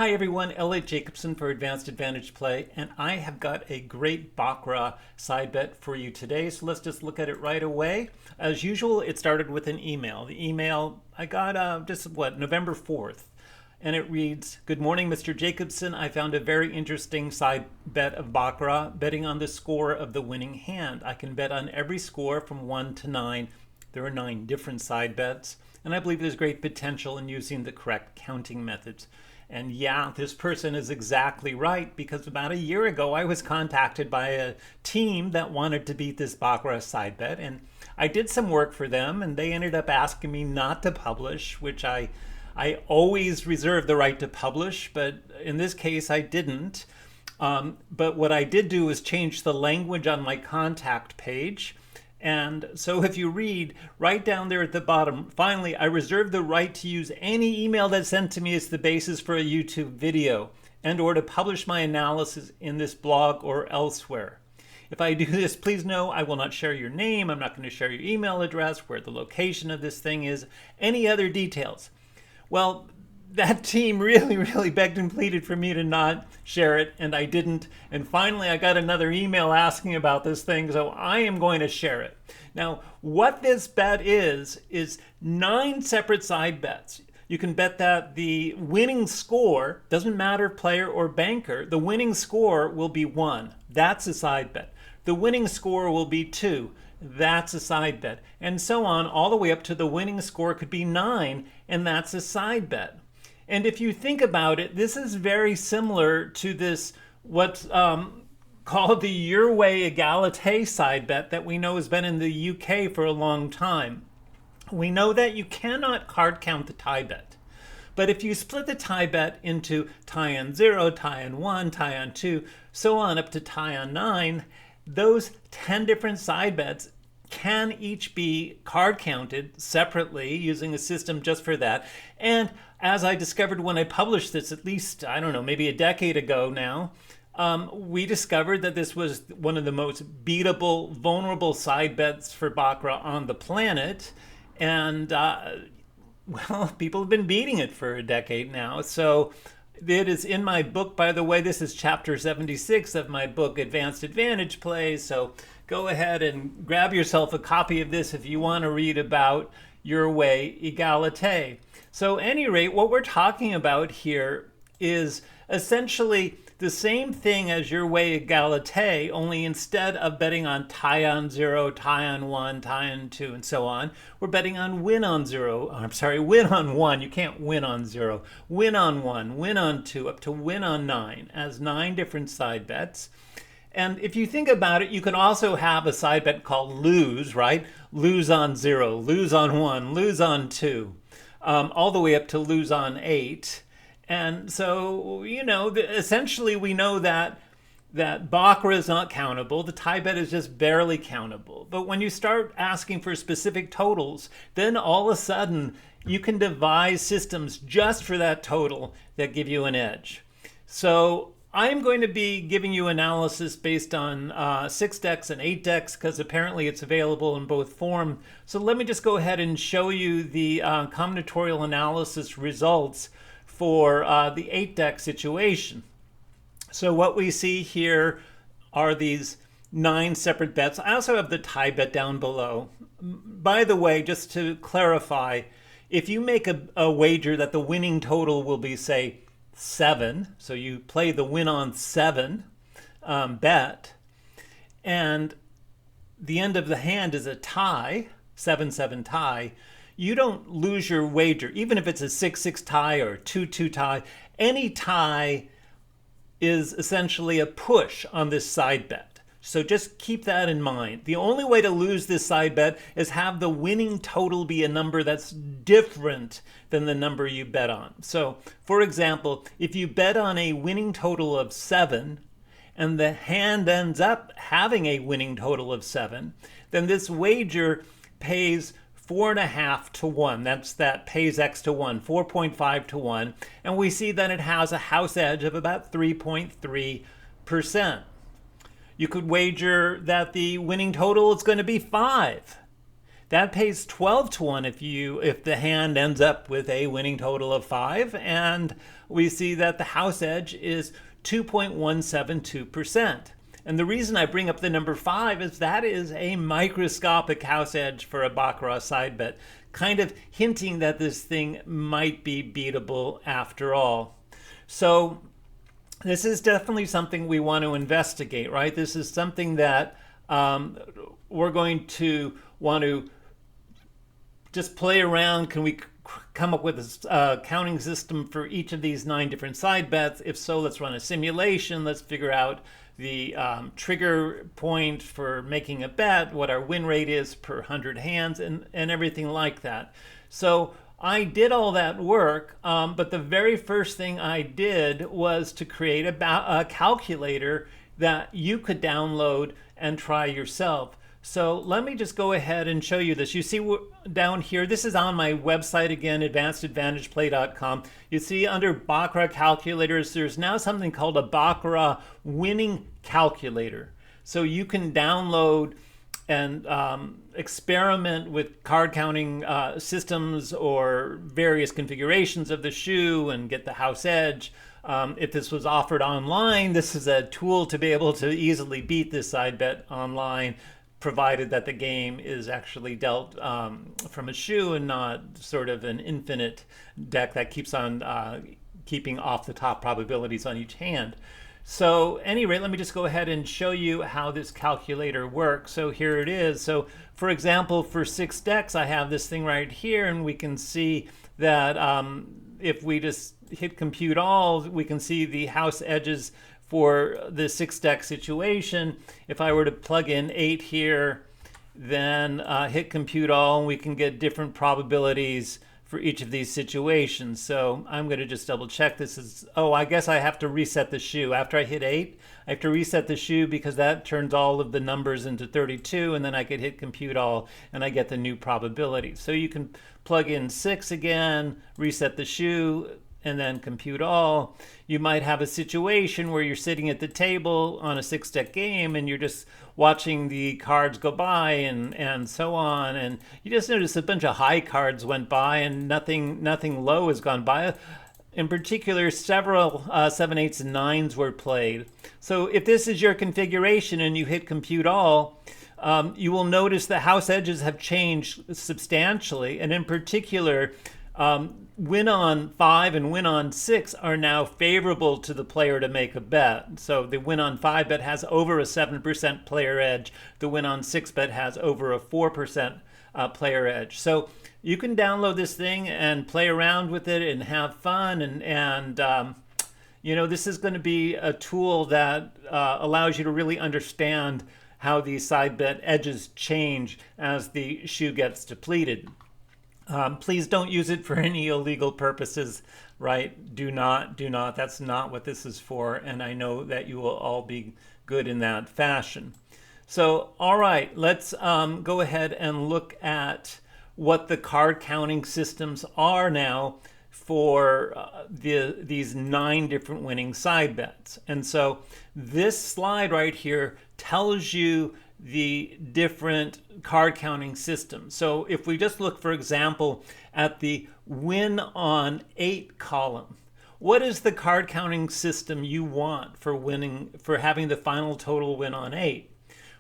Hi everyone, Elliot Jacobson for Advanced Advantage Play, and I have got a great Baccarat side bet for you today, so let's just look at it right away. As usual, it started with an email. The email I got November 4th, and it reads, "Good morning, Mr. Jacobson. I found a very interesting side bet of Baccarat, betting on the score of the winning hand. I can bet on every score from 1 to 9. There are 9 different side bets, and I believe there's great potential in using the correct counting methods." And yeah, this person is exactly right, because about a year ago I was contacted by a team that wanted to beat this Baccarat side bet, and I did some work for them, and they ended up asking me not to publish, which I always reserve the right to publish, but in this case I didn't. But what I did do is change the language on my contact page. And so if you read right down there at the bottom, finally, I reserve the right to use any email that's sent to me as the basis for a YouTube video and or to publish my analysis in this blog or elsewhere. If I do this, please know I will not share your name. I'm not going to share your email address, where the location of this thing is, any other details. Well, that team really begged and pleaded for me to not share it, and I didn't. And finally, I got another email asking about this thing, so I am going to share it. Now, what this bet is 9 separate side bets. You can bet that the winning score, doesn't matter player or banker, the winning score will be 1. That's a side bet. The winning score will be 2. That's a side bet. And so on, all the way up to the winning score could be 9, and that's a side bet. And if you think about it, this is very similar to this, what's called the UR Way Egalite side bet that we know has been in the UK for a long time. We know that you cannot card count the tie bet. But if you split the tie bet into tie on 0, tie on 1, tie on 2, so on up to tie on 9, those 10 different side bets can each be card counted separately using a system just for that. And as I discovered when I published this, at least, I don't know, maybe a decade ago now, we discovered that this was one of the most beatable, vulnerable side bets for Baccarat on the planet. And, well, people have been beating it for a decade now. So it is in my book, by the way. This is chapter 76 of my book, Advanced Advantage Plays. So go ahead and grab yourself a copy of this if you want to read about UR Way Egalite. So at any rate, what we're talking about here is essentially the same thing as UR Way Egalite, only instead of betting on tie on 0, tie on 1, tie on 2, and so on, we're betting on win on 1. You can't win on 0. Win on 1, win on 2, up to win on 9, as 9 different side bets. And if you think about it, you can also have a side bet called lose, right? Lose on 0, lose on 1, lose on 2, all the way up to lose on 8. And so, you know, essentially we know that Baccarat is not countable. The tie bet is just barely countable. But when you start asking for specific totals, then all of a sudden you can devise systems just for that total that give you an edge. So I'm going to be giving you analysis based on 6 decks and 8 decks, because apparently it's available in both form. So let me just go ahead and show you the combinatorial analysis results for the 8 deck situation. So what we see here are these 9 separate bets. I also have the tie bet down below. By the way, just to clarify, if you make a wager that the winning total will be, say, 7, so you play the win on 7 bet, and the end of the hand is a tie, 7-7 tie, you don't lose your wager. Even if it's a 6-6 tie or a 2-2 tie, any tie is essentially a push on this side bet. So just keep that in mind. The only way to lose this side bet is have the winning total be a number that's different than the number you bet on. So, for example, if you bet on a winning total of 7 and the hand ends up having a winning total of 7, then this wager pays 4.5 to 1. That pays X to 1, 4.5 to 1. And we see that it has a house edge of about 3.3%. You could wager that the winning total is going to be 5. that pays 12 to 1 if the hand ends up with a winning total of 5. And we see that the house edge is 2.172%. And the reason I bring up the number 5 is that is a microscopic house edge for a Baccarat side bet, kind of hinting that this thing might be beatable after all. So this is definitely something we want to investigate, right? This is something that we're going to want to just play around. Can we come up with a counting system for each of these 9 different side bets? If so, let's run a simulation. Let's figure out the trigger point for making a bet, what our win rate is per 100 hands, and everything like that. So I did all that work, but the very first thing I did was to create a calculator that you could download and try yourself. So let me just go ahead and show you this. You see down here, this is on my website again, advancedadvantageplay.com. You see under Baccarat calculators, there's now something called a Baccarat winning calculator. So you can download and experiment with card counting systems or various configurations of the shoe and get the house edge. If this was offered online, this is a tool to be able to easily beat this side bet online, provided that the game is actually dealt from a shoe and not sort of an infinite deck that keeps on keeping off the top probabilities on each hand. So at any rate, let me just go ahead and show you how this calculator works. So here it is. So for example, for 6 decks, I have this thing right here, and we can see that if we just hit compute all, we can see the house edges for the 6 deck situation. If I were to plug in 8 here, then hit compute all, we can get different probabilities for each of these situations. So I'm going to just double check this is, oh, I guess I have to reset the shoe. After I hit 8, I have to reset the shoe because that turns all of the numbers into 32, and then I could hit compute all and I get the new probability. So you can plug in 6 again, reset the shoe, and then compute all. You might have a situation where you're sitting at the table on a 6-deck game and you're just watching the cards go by and so on, and you just notice a bunch of high cards went by and nothing low has gone by. In particular, several 7, 8s, and 9s were played. So if this is your configuration and you hit compute all, you will notice the house edges have changed substantially, and in particular, win on 5 and win on 6 are now favorable to the player to make a bet. So the win on 5 bet has over a 7% player edge. The win on 6 bet has over a 4% player edge. So you can download this thing and play around with it and have fun. And you know, this is going to be a tool that allows you to really understand how these side bet edges change as the shoe gets depleted. Please don't use it for any illegal purposes, right? Do not. That's not what this is for, and I know that you will all be good in that fashion. So, all right, let's go ahead and look at what the card counting systems are now for these 9 different winning side bets. And so this slide right here tells you the different card counting systems. So if we just look, for example, at the win on 8 column, what is the card counting system you want for having the final total win on 8?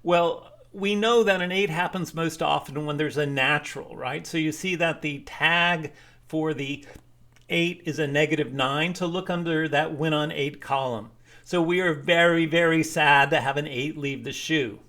Well, we know that an 8 happens most often when there's a natural, right? So you see that the tag for the 8 is a -9, so look under that win on 8 column. So we are very, very sad to have an 8 leave the shoe.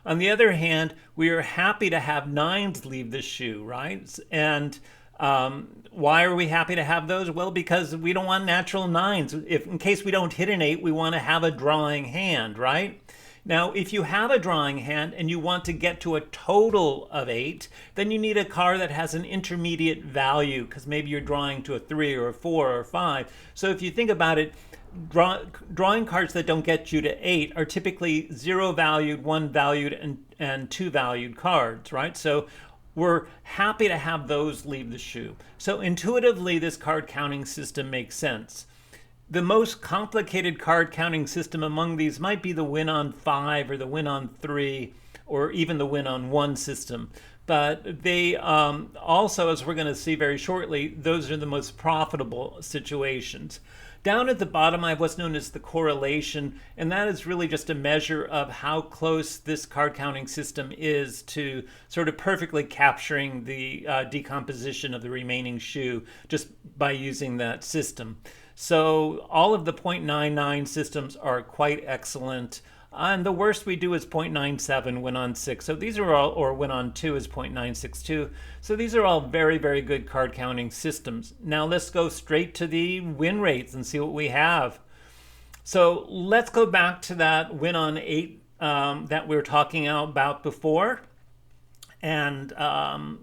On the other hand, we are happy to have 9s leave the shoe, right? And why are we happy to have those? Well, because we don't want natural 9s. In case we don't hit an 8, we want to have a drawing hand, right? Now, if you have a drawing hand and you want to get to a total of 8, then you need a card that has an intermediate value, because maybe you're drawing to a 3 or a 4 or a 5. So if you think about it, drawing cards that don't get you to 8 are typically 0 valued, 1 valued, and 2 valued cards, right? So we're happy to have those leave the shoe. So intuitively, this card counting system makes sense. The most complicated card counting system among these might be the win on 5 or the win on 3 or even the win on 1 system. But they also, as we're going to see very shortly, those are the most profitable situations. Down at the bottom, I have what's known as the correlation, and that is really just a measure of how close this card counting system is to sort of perfectly capturing the decomposition of the remaining shoe just by using that system. So all of the 0.99 systems are quite excellent. And the worst we do is 0.97 win on 6. So these are all, or win on 2 is 0.962. So these are all very, very good card counting systems. Now let's go straight to the win rates and see what we have. So let's go back to that win on 8 that we were talking about before. And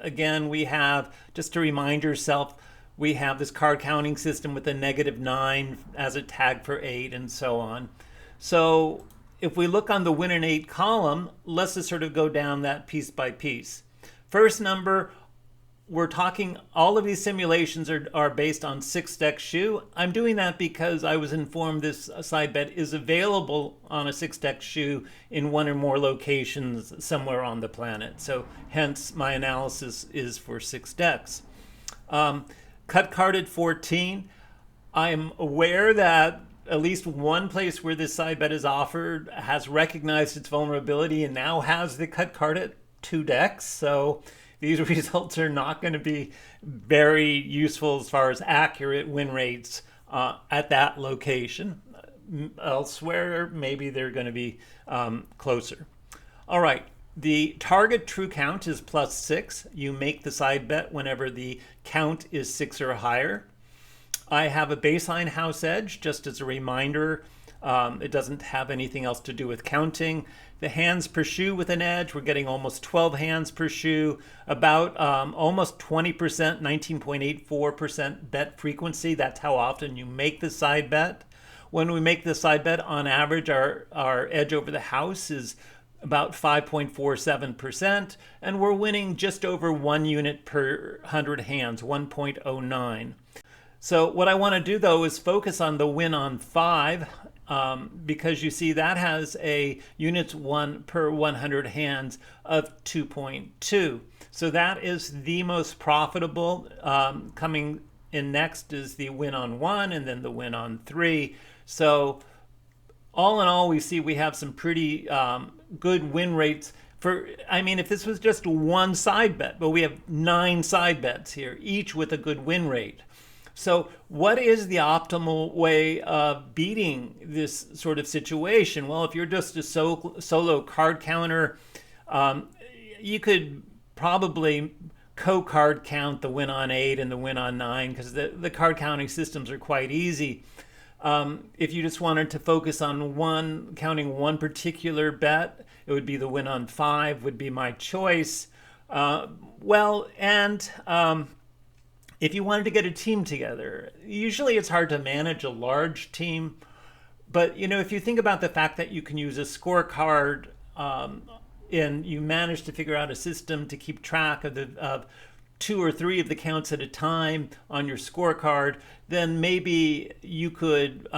again, we have, just to remind yourself, we have this card counting system with a -9 as a tag for 8 and so on. So if we look on the win and 8 column, let's just sort of go down that piece by piece. First number, we're talking, all of these simulations are based on 6-deck shoe. I'm doing that because I was informed this side bet is available on a 6-deck shoe in one or more locations somewhere on the planet. So hence my analysis is for 6 decks. Cut card at 14. I'm aware that at least one place where this side bet is offered has recognized its vulnerability and now has the cut card at 2 decks. So these results are not going to be very useful as far as accurate win rates at that location. Elsewhere, maybe they're going to be closer. All right. The target true count is +6. You make the side bet whenever the count is 6 or higher. I have a baseline house edge, just as a reminder. It doesn't have anything else to do with counting. The hands per shoe with an edge, we're getting almost 12 hands per shoe, about almost 20%, 19.84% bet frequency. That's how often you make the side bet. When we make the side bet, on average, our edge over the house is about 5.47%, and we're winning just over 1 unit per 100 hands, 1.09. So what I want to do, though, is focus on the win on 5, because you see that has a units won per 100 hands of 2.2. So that is the most profitable. Coming in next is the win on 1 and then the win on 3. So all in all, we see we have some pretty good win rates. If this was just one side bet, but we have 9 side bets here, each with a good win rate. So what is the optimal way of beating this sort of situation? Well, if you're just a solo card counter, you could probably co-card count the win on 8 and the win on 9, because the card counting systems are quite easy. If you just wanted to focus on counting one particular bet, it would be the win on 5 would be my choice. If you wanted to get a team together, usually it's hard to manage a large team. But, if you think about the fact that you can use a scorecard and you manage to figure out a system to keep track of 2 or 3 of the counts at a time on your scorecard, then maybe you could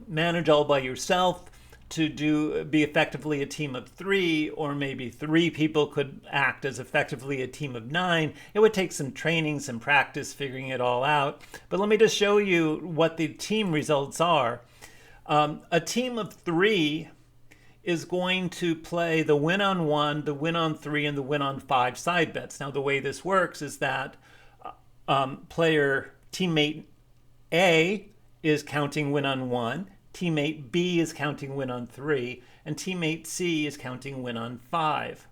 manage all by yourself to be effectively a team of 3, or maybe 3 people could act as effectively a team of 9. It would take some training, some practice figuring it all out. But let me just show you what the team results are. A team of 3 is going to play the win on 1, the win on 3, and the win on 5 side bets. Now, the way this works is that teammate A is counting win on 1, teammate B is counting win on 3, and teammate C is counting win on 5.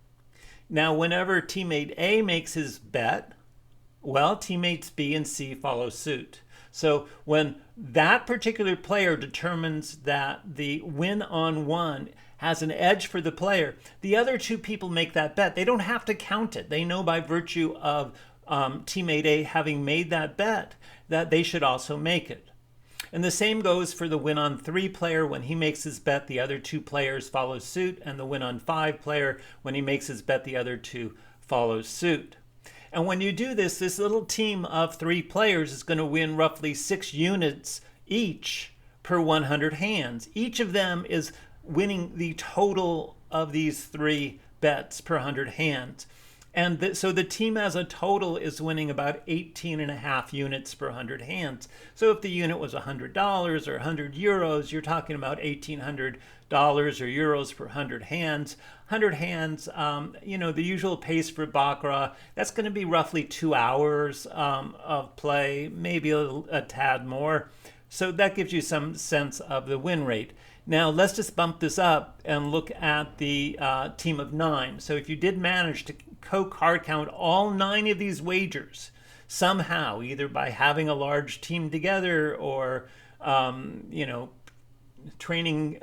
Now, whenever teammate A makes his bet, well, teammates B and C follow suit. So when that particular player determines that the win on 1 has an edge for the player, the other 2 people make that bet. They don't have to count it. They know by virtue of teammate A having made that bet that they should also make it. And the same goes for the win on 3 player. When he makes his bet, the other 2 players follow suit. And the win on 5 player, when he makes his bet, the other 2 follow suit. And when you do this, this little team of 3 players is going to win roughly 6 units each per 100 hands. Each of them is winning the total of these 3 bets per 100 hands. And so the team as a total is winning about 18.5 units per 100 hands. So if the unit was $100 or 100 euros, you're talking about $1,800 or euros per 100 hands. 100 hands, the usual pace for Baccarat, that's going to be roughly 2 hours of play, maybe a tad more. So that gives you some sense of the win rate. Now let's just bump this up and look at the team of 9. So if you did manage to card count all 9 of these wagers somehow, either by having a large team together or training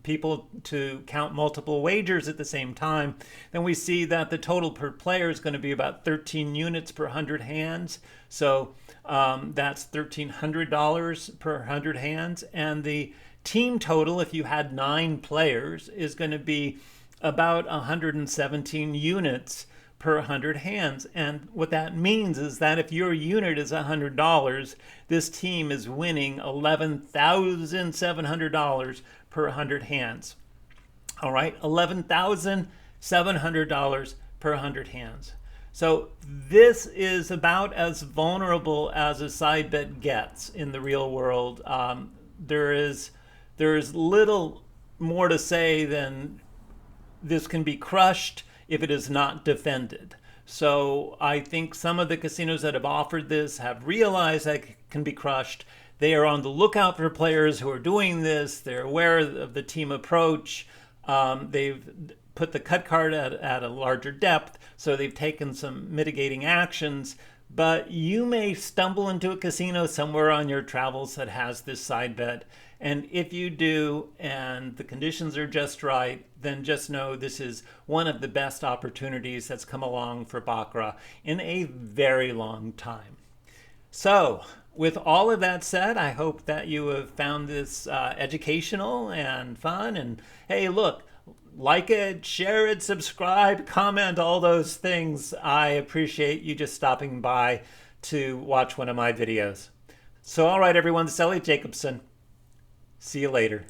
people to count multiple wagers at the same time, then we see that the total per player is going to be about 13 units per 100 hands. So that's $1,300 per 100 hands. And the team total, if you had 9 players, is going to be about 117 units per 100 hands. And what that means is that if your unit is $100, this team is winning $11,700 per 100 hands. All right, $11,700 per 100 hands. So this is about as vulnerable as a side bet gets in the real world. There is little more to say than this can be crushed if it is not defended. So I think some of the casinos that have offered this have realized that it can be crushed. They are on the lookout for players who are doing this. They're aware of the team approach. They've put the cut card at a larger depth, so they've taken some mitigating actions. But you may stumble into a casino somewhere on your travels that has this side bet. And if you do, and the conditions are just right, then just know this is one of the best opportunities that's come along for Baccarat in a very long time. So, with all of that said, I hope that you have found this educational and fun. And hey, look, like it, share it, subscribe, comment, all those things. I appreciate you just stopping by to watch one of my videos. So, all right, everyone, this is Elliot Jacobson. See you later.